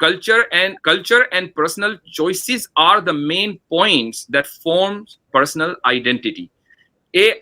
culture and personal choices are the main points that form personal identity।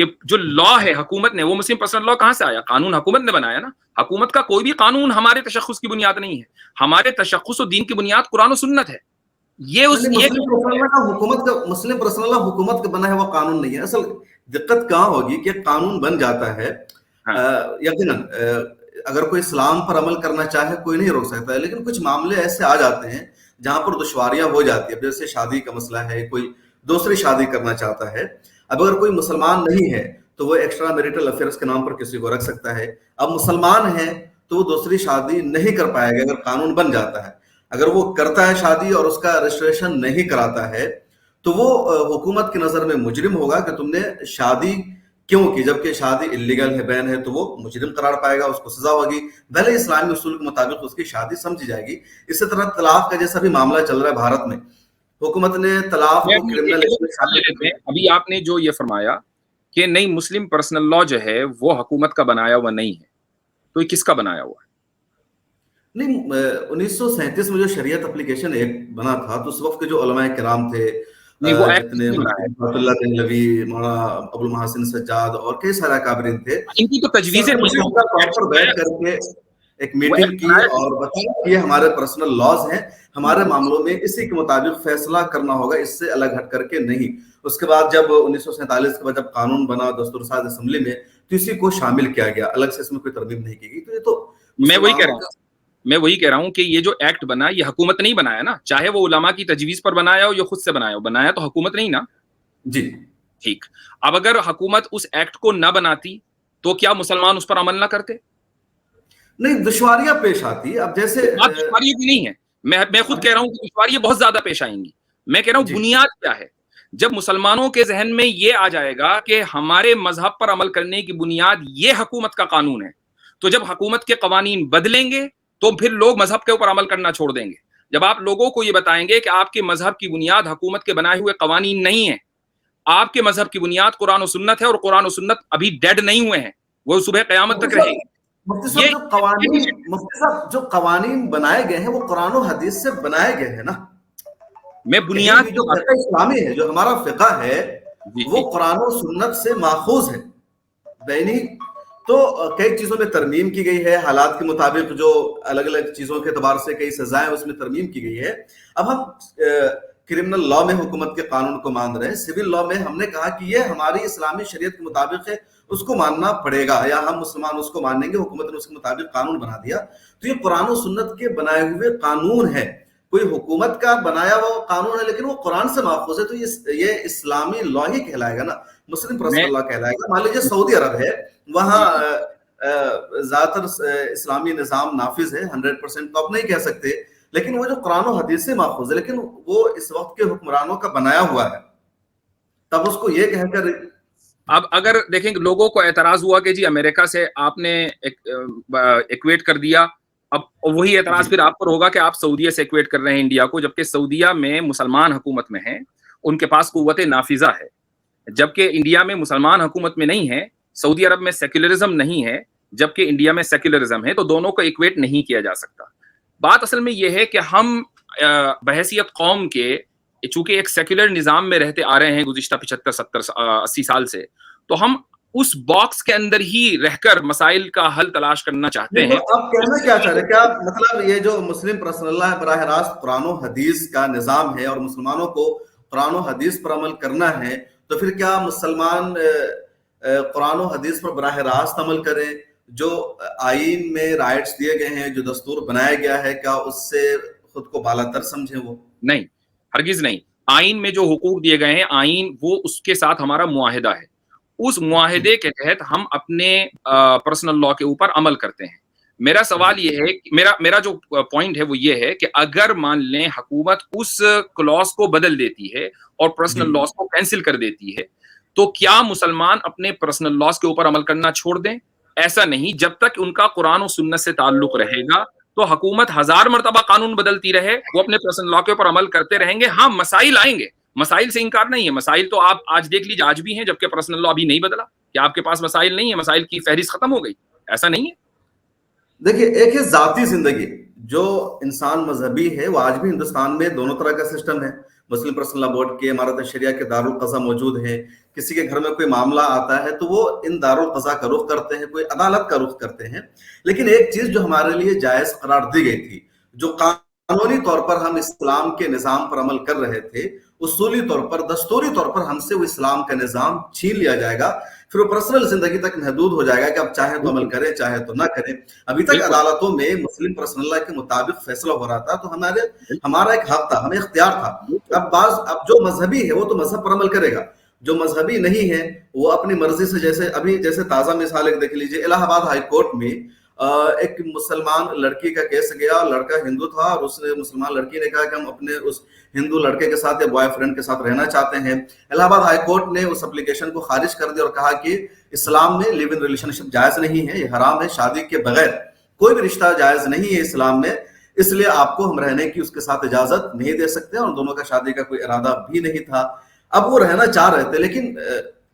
کہ جو لا ہے حکومت نے, وہ مسلم پرسنل لا کہاں سے آیا؟ قانون حکومت نے بنایا نا. حکومت کا کوئی بھی قانون ہمارے تشخص کی بنیاد نہیں ہے. ہمارے تشخص و دین کی بنیاد قرآن و سنت ہے. یہ مسلم پرسنل لا حکومت کا بنا ہے, وہ قانون نہیں ہے. اصل دقت کہاں ہوگی کہ قانون بن جاتا ہے, یقیناً اگر کوئی اسلام پر عمل کرنا چاہے کوئی نہیں روک سکتا ہے, لیکن کچھ معاملے ایسے آ جاتے ہیں جہاں پر دشواریاں ہو جاتی ہیں. جیسے شادی کا مسئلہ ہے, کوئی دوسری شادی کرنا چاہتا ہے. اب اگر کوئی مسلمان نہیں ہے تو وہ ایکسٹرا میریٹل افیئرس کے نام پر کسی کو رکھ سکتا ہے. اب مسلمان ہے تو وہ دوسری شادی نہیں کر پائے گا اگر قانون بن جاتا ہے. اگر وہ کرتا ہے شادی اور اس کا رجسٹریشن نہیں کراتا ہے تو وہ حکومت کی نظر میں مجرم ہوگا کہ تم نے شادی کیوں کی, جبکہ شادی انلیگل ہے, بین ہے, تو وہ مجرم قرار پائے گا, اس کو سزا ہوگی. بھلے اسلامی اصول کے مطابق اس کی شادی سمجھی جائے گی. اسی طرح طلاق کا جیسا بھی معاملہ چل رہا ہے بھارت میں, حکومت نے طلاق کو کرمنل. ابھی آپ نے جو یہ فرمایا کہ نہیں مسلم پرسنل لا جو ہے وہ حکومت کا بنایا ہوا نہیں ہے, تو یہ کس کا بنایا ہوا ہے؟ نہیں, 1937 میں جو شریعت اپلیکیشن ایکٹ بنا تھا تو اس وقت کے جو علماء کرام تھے, جتنے اللہ دہلوی, مولانا ابو المحاسن سجاد اور کئی سارے اکابرین تھے, ان کی تو تجویزیں بیٹھ کر کے ایک میٹنگ کی اور بتایا کہ یہ ہمارے پرسنل لاز ہیں, ہمارے معاملوں میں اسی کے مطابق فیصلہ کرنا ہوگا, اس سے الگ ہٹ کر کے نہیں. اس کے بعد جب 1947 کے بعد جب قانون بنا دستور ساز اسمبلی میں تو اسی کو شامل کیا گیا, الگ سے اس میں کوئی ترمیم نہیں کی گئی. تو یہ تو میں وہی کہہ رہا ہوں کہ یہ جو ایکٹ بنا یہ حکومت نہیں بنایا نا, چاہے وہ علماء کی تجویز پر بنایا ہو یا خود سے بنایا ہو, بنایا تو حکومت نہیں نا. جی ٹھیک, اب اگر حکومت اس ایکٹ کو نہ بناتی تو کیا مسلمان اس پر عمل نہ کرتے؟ نہیں, دشواریاں پیش آتی. اب جیسے دشواریاں بھی نہیں ہے, میں خود کہہ رہا ہوں کہ دشواریاں بہت زیادہ پیش آئیں گی. میں کہہ رہا ہوں بنیاد کیا ہے؟ جب مسلمانوں کے ذہن میں یہ آ جائے گا کہ ہمارے مذہب پر عمل کرنے کی بنیاد یہ حکومت کا قانون ہے, تو جب حکومت کے قوانین بدلیں گے تو پھر لوگ مذہب کے اوپر عمل کرنا چھوڑ دیں گے. جب آپ لوگوں کو یہ بتائیں گے کہ آپ کے مذہب کی بنیاد حکومت کے بنائے ہوئے قوانین نہیں ہے, آپ کے مذہب کی بنیاد قرآن و سنت ہے, اور قرآن و سنت ابھی ڈیڈ نہیں ہوئے ہیں, وہ صبح قیامت تک رہیں گے. مفتی صاحب جو قوانین بنائے گئے ہیں وہ قرآن و حدیث سے بنائے گئے ہیں نا. میں بنیاد جو فقہ اسلامی ہے, جو ہمارا فقہ ہے, وہ قرآن و سنت سے ماخوذ ہے. بینی تو کئی چیزوں میں ترمیم کی گئی ہے, حالات کے مطابق جو الگ الگ چیزوں کے اعتبار سے کئی سزائیں اس میں ترمیم کی گئی ہے. اب ہم کرمنل لا میں حکومت کے قانون کو مان رہے ہیں, سول لا میں ہم نے کہا کہ یہ ہماری اسلامی شریعت کے مطابق ہے, اس کو ماننا پڑے گا, یا ہم مسلمان اس کو مانیں گے. حکومت نے اس کے مطابق قانون بنا دیا تو یہ قرآن و سنت کے بنائے ہوئے قانون ہے. کوئی حکومت کا بنایا ہوا قانون ہے لیکن وہ قرآن سے ماخوذ ہے, تو یہ اسلامی لا ہی کہلائے گا نا, مسلم پرسنل لا کہلائے گا. مان لیجیے سعودی عرب ہے, وہاں زیادہ تر اسلامی نظام نافذ ہے, 100% تو آپ نہیں کہہ سکتے, لیکن وہ جو قرآن و حدیث سے ماخوذ ہے, لیکن وہ اس وقت کے حکمرانوں کا بنایا ہوا ہے. تب اس کو یہ کہہ کر, اب اگر دیکھیں لوگوں کو اعتراض ہوا کہ جی امریکہ سے آپ نے ایکویٹ کر دیا, اب وہی اعتراض پھر آپ پر ہوگا کہ آپ سعودیہ سے ایکویٹ کر رہے ہیں انڈیا کو, جبکہ سعودیہ میں مسلمان حکومت میں ہیں, ان کے پاس قوت نافذہ ہے, جبکہ انڈیا میں مسلمان حکومت میں نہیں ہے. سعودی عرب میں سیکولرزم نہیں ہے, جبکہ انڈیا میں سیکولرزم ہے, تو دونوں کو ایکویٹ نہیں کیا جا سکتا. بات اصل میں یہ ہے کہ ہم بحیثیت قوم کے, چونکہ ایک سیکولر نظام میں رہتے آ رہے ہیں گزشتہ 75 70 80 سال سے, تو ہم اس باکس کے اندر ہی رہ کر مسائل کا حل تلاش کرنا چاہتے ہیں. آپ کہنا کیا چاہ رہے ہیں؟ کیا مطلب یہ جو مسلم پرسنل لا براہ راست قرآن و حدیث کا نظام ہے اور مسلمانوں کو قرآن و حدیث پر عمل کرنا ہے, تو پھر کیا مسلمان قرآن و حدیث پر براہ راست عمل کریں؟ جو آئین میں رائٹس دیے گئے ہیں, جو دستور بنایا گیا ہے, کیا اس سے خود کو بالا تر سمجھیں؟ وہ نہیں, ہرگز نہیں. آئین میں جو حقوق دیے گئے ہیں, آئین وہ اس کے ساتھ ہمارا معاہدہ ہے, اس معاہدے کے تحت ہم اپنے پرسنل لا کے اوپر عمل کرتے ہیں. میرا سوال یہ ہے, میرا جو پوائنٹ ہے وہ یہ ہے کہ اگر مان لیں حکومت اس کلاس کو بدل دیتی ہے اور پرسنل لاس کو کینسل کر دیتی ہے, تو کیا مسلمان اپنے پرسنل لاس کے اوپر عمل کرنا چھوڑ دیں؟ ایسا نہیں. جب تک ان کا قرآن و سنت سے تعلق رہے گا تو حکومت 1000 مرتبہ قانون بدلتی رہے, وہ اپنے پرسنل لا کے اوپر عمل کرتے رہیں گے. ہاں مسائل آئیں گے, مسائل سے انکار نہیں ہے, مسائل تو آپ آج دیکھ لیجیے آج بھی ہیں, جبکہ پرسنل لا ابھی نہیں بدلا. کیا آپ کے پاس مسائل نہیں ہے؟ مسائل کی فہرست ختم ہو گئی؟ ایسا نہیں ہے. دیکھیے, ایک ہے ذاتی زندگی, جو انسان مذہبی ہے وہ آج بھی ہندوستان میں دونوں طرح کا سسٹم ہے. مسلم پرسنل لا بورڈ کے، امارت شریعہ کے دارالقضا موجود ہیں. کسی کے گھر میں کوئی معاملہ آتا ہے تو وہ ان دارالقضا کا رخ کرتے ہیں، کوئی عدالت کا رخ کرتے ہیں. لیکن ایک چیز جو ہمارے لیے جائز قرار دی گئی تھی، جو قانونی طور پر ہم اسلام کے نظام پر عمل کر رہے تھے، اصولی طور پر، دستوری طور پر ہم سے وہ اسلام کا نظام چھین لیا جائے گا، پھر وہ پرسنل زندگی تک محدود ہو جائے گا کہ اب چاہے تو عمل کریں چاہے تو نہ کریں. ابھی تک عدالتوں میں مسلم پرسنل لا کے مطابق فیصلہ ہو رہا تھا، تو ہمارا ایک حق تھا، ہمیں اختیار تھا. اب جو مذہبی ہے وہ تو مذہب پر عمل کرے گا، جو مذہبی نہیں ہے وہ اپنی مرضی سے، جیسے تازہ مثال ایک دیکھ لیجیے، الہ آباد ہائی کورٹ میں ایک مسلمان لڑکی کا کیس گیا، لڑکا ہندو تھا اور اس نے مسلمان لڑکی نے کہا کہ ہم اپنے اس ہندو لڑکے کے ساتھ یا بوائے فرینڈ کے ساتھ رہنا چاہتے ہیں. الہ آباد ہائی کورٹ نے اس اپلیکیشن کو خارج کر دیا اور کہا کہ اسلام میں لیو ان ریلیشن شپ جائز نہیں ہے، یہ حرام ہے، شادی کے بغیر کوئی بھی رشتہ جائز نہیں ہے اسلام میں، اس لیے آپ کو ہم رہنے کی اس کے ساتھ اجازت نہیں دے سکتے. اور دونوں کا شادی کا کوئی ارادہ بھی نہیں تھا. اب وہ رہنا چاہ رہے تھے، لیکن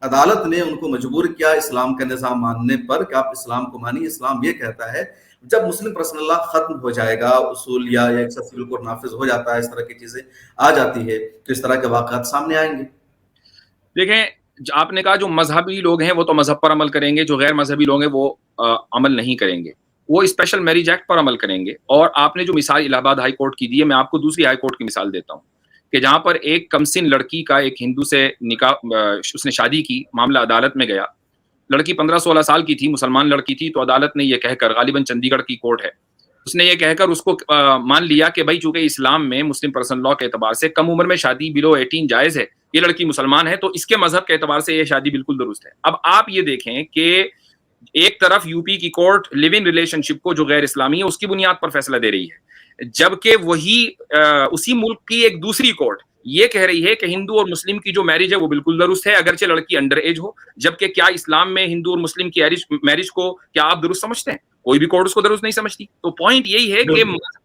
عدالت نے ان کو مجبور کیا اسلام کا نظام ماننے پر کہ آپ اسلام کو مانیے. اسلام یہ کہتا ہے جب مسلم پرسنل لا ختم ہو جائے گا، اصول یا ایک سول کوڈ نافذ ہو جاتا ہے، اس طرح کی چیزیں آ جاتی ہے تو اس طرح کے واقعات سامنے آئیں گے. دیکھیں، آپ نے کہا جو مذہبی لوگ ہیں وہ تو مذہب پر عمل کریں گے، جو غیر مذہبی لوگ ہیں وہ عمل نہیں کریں گے، وہ اسپیشل میرج ایکٹ پر عمل کریں گے. اور آپ نے جو مثال الہ آباد ہائی کورٹ کی دی ہے، میں آپ کو دوسری ہائی کورٹ کی مثال دیتا ہوں کہ جہاں پر ایک کمسن لڑکی کا ایک ہندو سے نکاح، اس نے شادی کی، معاملہ عدالت میں گیا. لڑکی 15-16 سال کی تھی، مسلمان لڑکی تھی، تو عدالت نے یہ کہہ کر، غالباً چندی گڑھ کی کورٹ ہے، اس نے یہ کہہ کر اس کو مان لیا کہ بھائی چونکہ اسلام میں مسلم پرسنل لا کے اعتبار سے کم عمر میں شادی بلو 18 جائز ہے، یہ لڑکی مسلمان ہے، تو اس کے مذہب کے اعتبار سے یہ شادی بالکل درست ہے. اب آپ یہ دیکھیں کہ ایک طرف یو پی کی کورٹ لیو ان ریلیشن شپ کو جو غیر اسلامی ہے اس کی بنیاد پر فیصلہ دے رہی ہے، جبکہ وہی اسی ملک کی ایک دوسری کورٹ یہ کہہ رہی ہے کہ ہندو اور مسلم کی جو میرج ہے وہ بالکل درست ہے اگرچہ لڑکی انڈر ایج ہو. جبکہ کیا اسلام میں ہندو اور مسلم کی میرج کو کیا آپ درست سمجھتے ہیں؟ کوئی بھی کورٹ اس کو درست نہیں سمجھتی. تو پوائنٹ یہی ہے کہ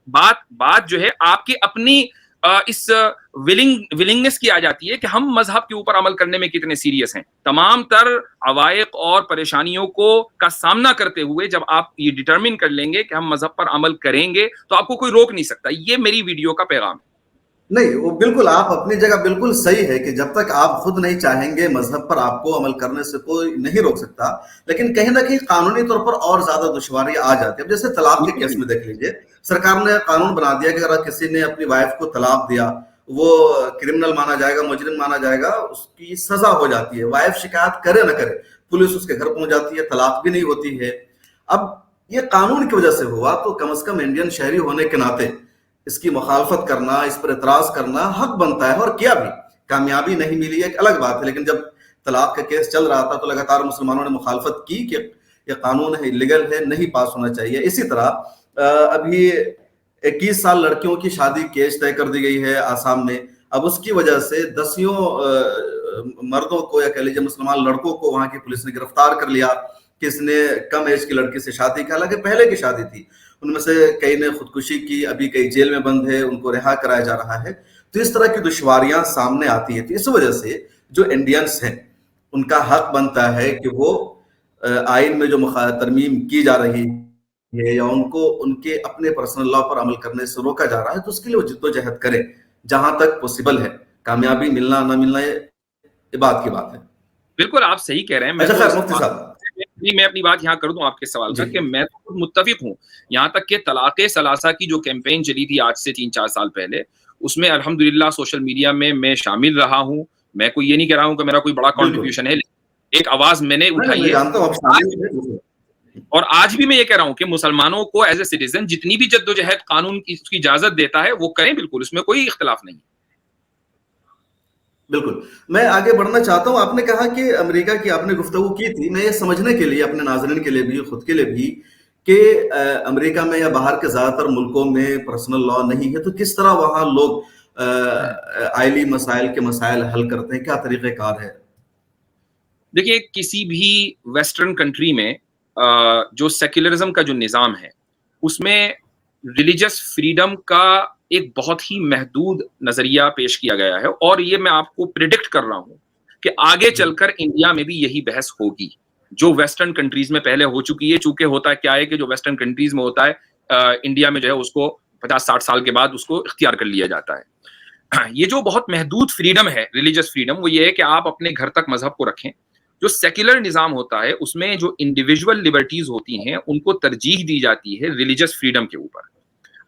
بات جو ہے آپ کی اپنی اس ولنگنس کی آ جاتی ہے کہ ہم مذہب کے اوپر عمل کرنے میں کتنے سیریس ہیں. تمام تر عوائق اور پریشانیوں کا سامنا کرتے ہوئے جب آپ یہ ڈٹرمن کر لیں گے کہ ہم مذہب پر عمل کریں گے تو آپ کو کوئی روک نہیں سکتا. یہ میری ویڈیو کا پیغام ہے. نہیں، وہ بالکل آپ اپنی جگہ بالکل صحیح ہے کہ جب تک آپ خود نہیں چاہیں گے مذہب پر آپ کو عمل کرنے سے کوئی نہیں روک سکتا. لیکن کہیں نہ کہیں قانونی طور پر اور زیادہ دشواری آ جاتی ہے. اب جیسے طلاق کے کیس میں دیکھ لیجئے، سرکار نے قانون بنا دیا کہ اگر کسی نے اپنی وائف کو طلاق دیا وہ کرمنل مانا جائے گا، مجرم مانا جائے گا، اس کی سزا ہو جاتی ہے. وائف شکایت کرے نہ کرے، پولیس اس کے گھر پہنچ جاتی ہے، طلاق بھی نہیں ہوتی ہے. اب یہ قانون کی وجہ سے ہوا تو کم از کم انڈین شہری ہونے کے ناطے اس کی مخالفت کرنا، اس پر اعتراض کرنا حق بنتا ہے، اور کیا بھی. کامیابی نہیں ملی ایک الگ بات ہے، لیکن جب طلاق کا کیس چل رہا تھا تو لگاتار مسلمانوں نے مخالفت کی کہ یہ قانون ہے، لیگل ہے، نہیں پاس ہونا چاہیے. اسی طرح ابھی 21 سال لڑکیوں کی شادی کی ایج طے کر دی گئی ہے آسام میں. اب اس کی وجہ سے دسیوں مردوں کو یا کہہ لیجیے مسلمان لڑکوں کو وہاں کی پولیس نے گرفتار کر لیا کہ اس نے کم ایج کی لڑکی سے شادی کی، حالانکہ پہلے کی شادی تھی. ان میں سے کئی نے خودکشی کی، ابھی کئی جیل میں بند ہے، ان کو رہا کرایا جا رہا ہے. تو اس طرح کی دشواریاں سامنے آتی ہیں. تو اس وجہ سے جو انڈینس ہیں ان کا حق بنتا ہے کہ وہ آئین میں جو ترمیم کی جا رہی ہے یا ان کے اپنے پرسنل لا پر عمل کرنے سے روکا جا رہا ہے، تو اس کے لیے وہ جدوجہد کریں جہاں تک پوسیبل ہے. کامیابی ملنا نہ ملنا یہ بات کی بات ہے. بالکل آپ صحیح کہہ رہے ہیں. اچھا خیر مفتی صاحب، میں اپنی بات یہاں کر دوں آپ کے سوال کا کہ میں تو متفق ہوں. یہاں تک کہ طلاق ثلاثہ کی جو کیمپین چلی تھی آج سے 3-4 سال پہلے، اس میں الحمدللہ سوشل میڈیا میں شامل رہا ہوں. میں کوئی یہ نہیں کہہ رہا ہوں کہ میرا کوئی بڑا کنٹریبیوشن ہے، ایک آواز میں نے اٹھائی ہے. اور آج بھی میں یہ کہہ رہا ہوں کہ مسلمانوں کو ایز اے سٹیزن جتنی بھی جدوجہد قانون کی اس کی اجازت دیتا ہے وہ کریں، بالکل اس میں کوئی اختلاف نہیں. بالکل. میں آگے بڑھنا چاہتا ہوں. آپ نے کہا کہ امریکہ کی آپ نے گفتگو کی تھی. میں یہ سمجھنے کے لیے اپنے ناظرین کے لیے بھی، خود کے لیے بھی، کہ امریکہ میں یا باہر کے زیادہ تر ملکوں میں پرسنل لا نہیں ہے، تو کس طرح وہاں لوگ آئلی مسائل کے مسائل حل کرتے ہیں؟ کیا طریقہ کار ہے؟ دیکھیے، کسی بھی ویسٹرن کنٹری میں جو سیکولرزم کا جو نظام ہے اس میں ریلیجس فریڈم کا ایک بہت ہی محدود نظریہ پیش کیا گیا ہے. اور یہ میں آپ کو پریڈکٹ کر رہا ہوں کہ آگے چل کر انڈیا میں بھی یہی بحث ہوگی جو ویسٹرن کنٹریز میں پہلے ہو چکی ہے. چونکہ ہوتا کیا ہے کہ جو ویسٹرن کنٹریز میں ہوتا ہے انڈیا میں جو ہے اس کو 50-60 سال کے بعد اس کو اختیار کر لیا جاتا ہے. یہ جو بہت محدود فریڈم ہے ریلیجس فریڈم، وہ یہ ہے کہ آپ اپنے گھر تک مذہب کو رکھیں. جو سیکولر نظام ہوتا ہے اس میں جو انڈیویجول لبرٹیز ہوتی ہیں ان کو ترجیح دی جاتی ہے ریلیجس فریڈم کے اوپر.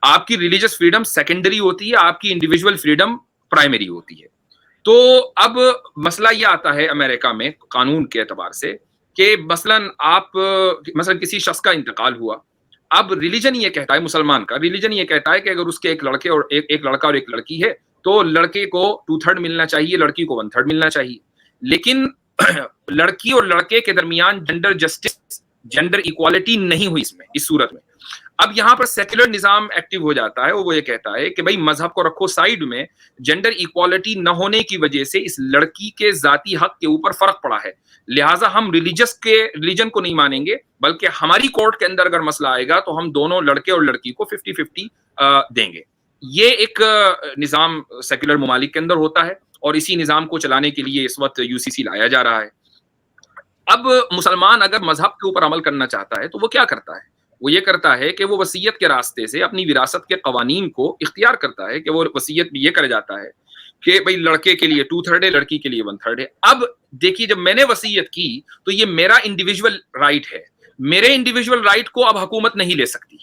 آپ کی ریلیجس فریڈم سیکنڈری ہوتی ہے، آپ کی انڈیویجول فریڈم پرائمری ہوتی ہے. تو اب مسئلہ یہ آتا ہے امریکہ میں قانون کے اعتبار سے کہ مثلا کسی شخص کا انتقال ہوا. اب ریلیجن یہ کہتا ہے، مسلمان کا ریلیجن یہ کہتا ہے کہ اگر اس کے ایک لڑکے اور ایک لڑکا اور ایک لڑکی ہے تو لڑکے کو 2/3 ملنا چاہیے، لڑکی کو 1/3 ملنا چاہیے. لیکن لڑکی اور لڑکے کے درمیان جینڈر جسٹس، جینڈر ایکوالٹی نہیں ہوئی اس صورت میں. اب یہاں پر سیکولر نظام ایکٹیو ہو جاتا ہے، وہ یہ کہتا ہے کہ بھائی مذہب کو رکھو سائیڈ میں، جینڈر ایکوالٹی نہ ہونے کی وجہ سے اس لڑکی کے ذاتی حق کے اوپر فرق پڑا ہے، لہٰذا ہم ریلیجن کو نہیں مانیں گے، بلکہ ہماری کورٹ کے اندر اگر مسئلہ آئے گا تو ہم دونوں لڑکے اور لڑکی کو 50-50 دیں گے. یہ ایک نظام سیکولر ممالک کے اندر ہوتا ہے اور اسی نظام کو چلانے کے لیے اس وقت UCC لایا جا رہا ہے. اب مسلمان اگر مذہب کے اوپر عمل کرنا چاہتا ہے تو وہ کیا کرتا ہے؟ وہ یہ کرتا ہے کہ وہ وصیت کے راستے سے اپنی وراثت کے قوانین کو اختیار کرتا ہے کہ وہ وصیت بھی یہ کر جاتا ہے کہ بھائی لڑکے کے لیے 2/3 ہے، لڑکی کے لیے 1/3 ہے. اب دیکھیے جب میں نے وصیت کی تو یہ میرا انڈیویجول رائٹ ہے، میرے انڈیویجول رائٹ کو اب حکومت نہیں لے سکتی،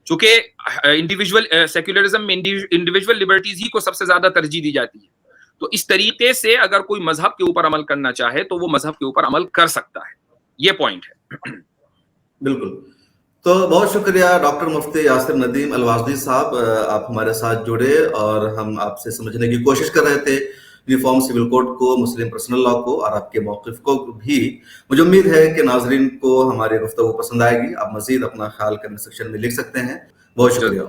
چونکہ انڈیویجول سیکولرزم میں انڈیویجول لبرٹیز ہی کو سب سے زیادہ ترجیح دی جاتی ہے. تو اس طریقے سے اگر کوئی مذہب کے اوپر عمل کرنا چاہے تو وہ مذہب کے اوپر عمل کر سکتا ہے. یہ پوائنٹ ہے. بالکل. تو بہت شکریہ ڈاکٹر مفتی یاسر ندیم الواسدی صاحب، آپ ہمارے ساتھ جڑے اور ہم آپ سے سمجھنے کی کوشش کر رہے تھے یونیفارم سول کوڈ کو، مسلم پرسنل لا کو اور آپ کے موقف کو بھی. مجھے امید ہے کہ ناظرین کو ہماری گفتگو پسند آئے گی. آپ مزید اپنا خیال کمنٹ سیکشن میں لکھ سکتے ہیں. بہت شکریہ.